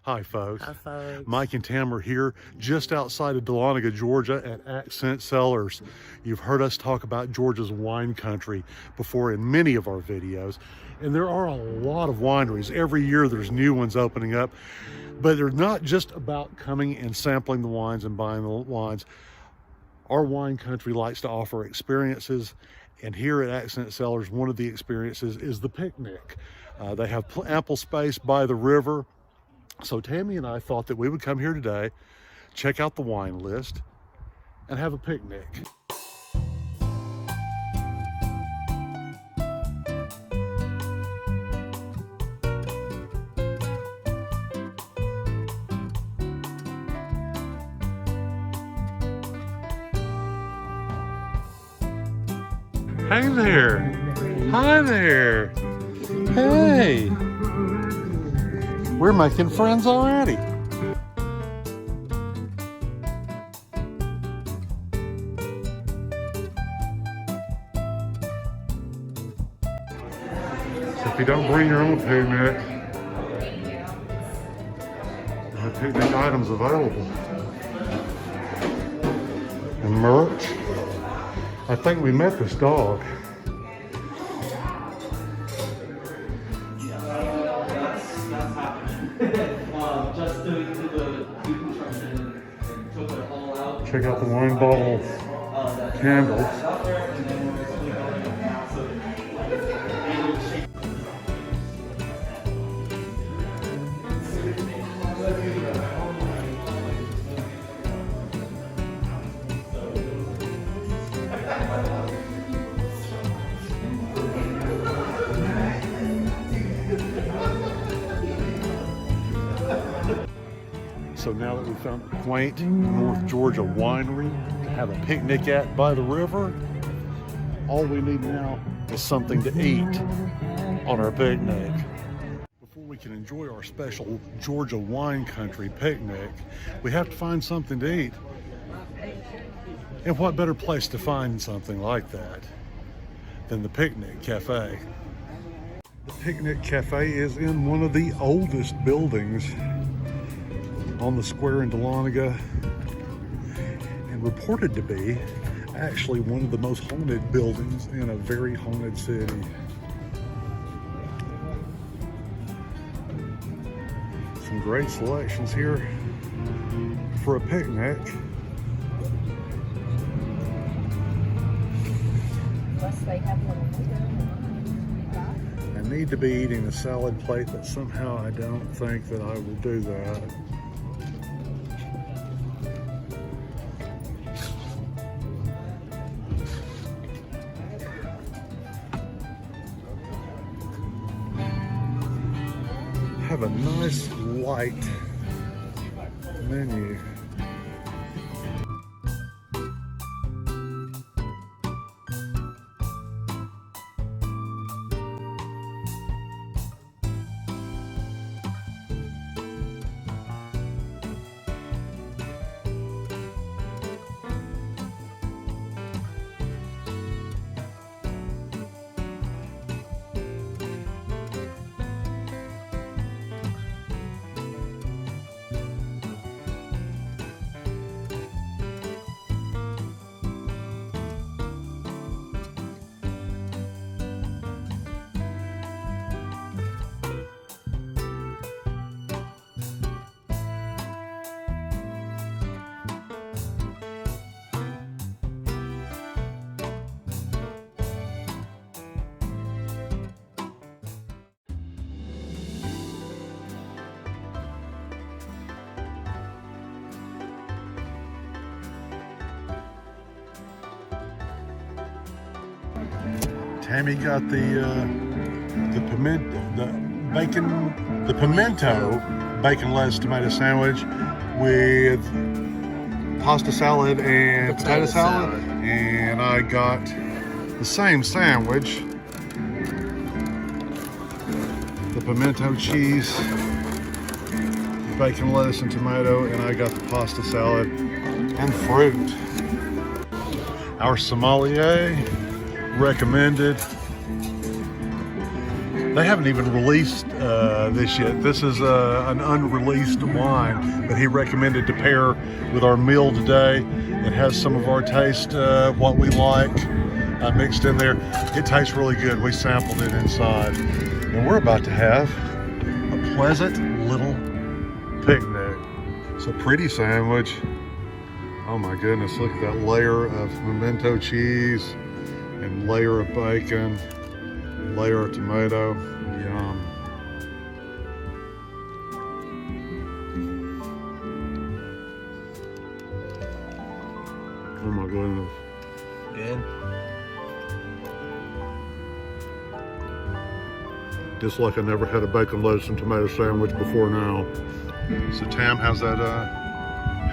Hi folks. Hi folks. Mike and Tam are here just outside of Dahlonega, Georgia at Accent Cellars. You've heard us talk about Georgia's wine country before in many of our videos. And there are a lot of wineries. Every year there's new ones opening up. But they're not just about coming and sampling the wines and buying the wines. Our wine country likes to offer experiences. And here at Accent Cellars, one of the experiences is the picnic. They have ample space by the river. So Tammy and I thought that we would come here today, check out the wine list, and have a picnic. Hey there. Hi there. Hey. We're making friends already. So if you don't bring your own picnic, we have picnic items available. And merch. I think we met this dog. Check out the wine bottle candles. So now that we found a quaint North Georgia winery to have a picnic at by the river, all we need now is something to eat on our picnic. Before we can enjoy our special Georgia wine country picnic, we have to find something to eat. And what better place to find something like that than the Picnic Cafe? The Picnic Cafe is in one of the oldest buildings on the square in Dahlonega, and reported to be actually one of the most haunted buildings in a very haunted city. Some great selections here for a picnic. I need to be eating a salad plate, but somehow I don't think that I will do that. Have a nice light menu. Tammy got the pimento bacon lettuce tomato sandwich with pasta salad and potato salad, and I got the same sandwich, the pimento cheese, bacon lettuce and tomato, and I got the pasta salad and fruit. Our sommelier recommended They haven't even released this yet. This is an unreleased wine that he recommended to pair with our meal today. It has some of our taste, what we like, mixed in there. It tastes really good. We sampled it inside. And we're about to have a pleasant little picnic. It's a pretty sandwich. Oh my goodness, look at that layer of pimento cheese and layer of bacon, layer of tomato. Yum. Oh my goodness. Good. Just like I never had a bacon, lettuce, and tomato sandwich before now. So Tam, how's that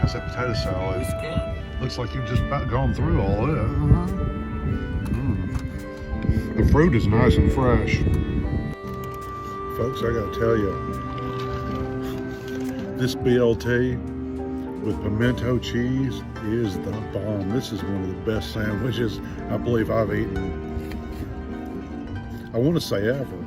potato salad? It's good. Looks like you've just about gone through all of it. Mm-hmm. The fruit is nice and fresh. Folks, I gotta tell you, this BLT with pimento cheese is the bomb. This is one of the best sandwiches I believe I've eaten, I want to say ever.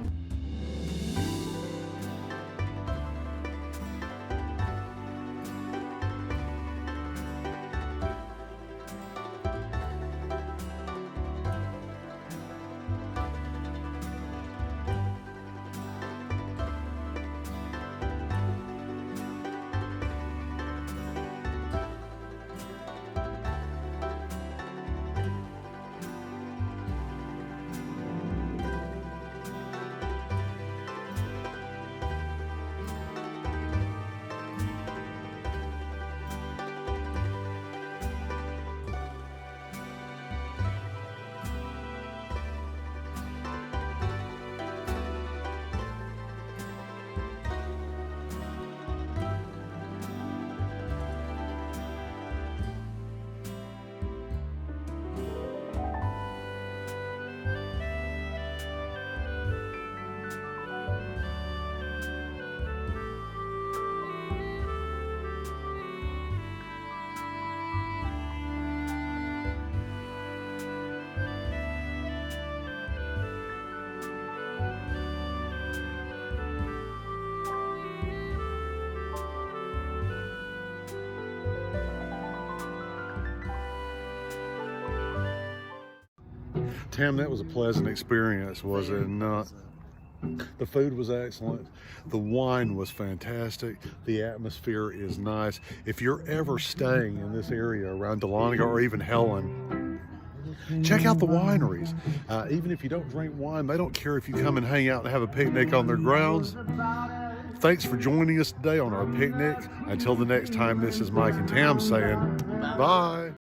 Tam, that was a pleasant experience, was it not? The food was excellent. The wine was fantastic. The atmosphere is nice. If you're ever staying in this area around Dahlonega or even Helen, check out the wineries. Even if you don't drink wine, they don't care if you come and hang out and have a picnic on their grounds. Thanks for joining us today on our picnic. Until the next time, this is Mike and Tam saying bye.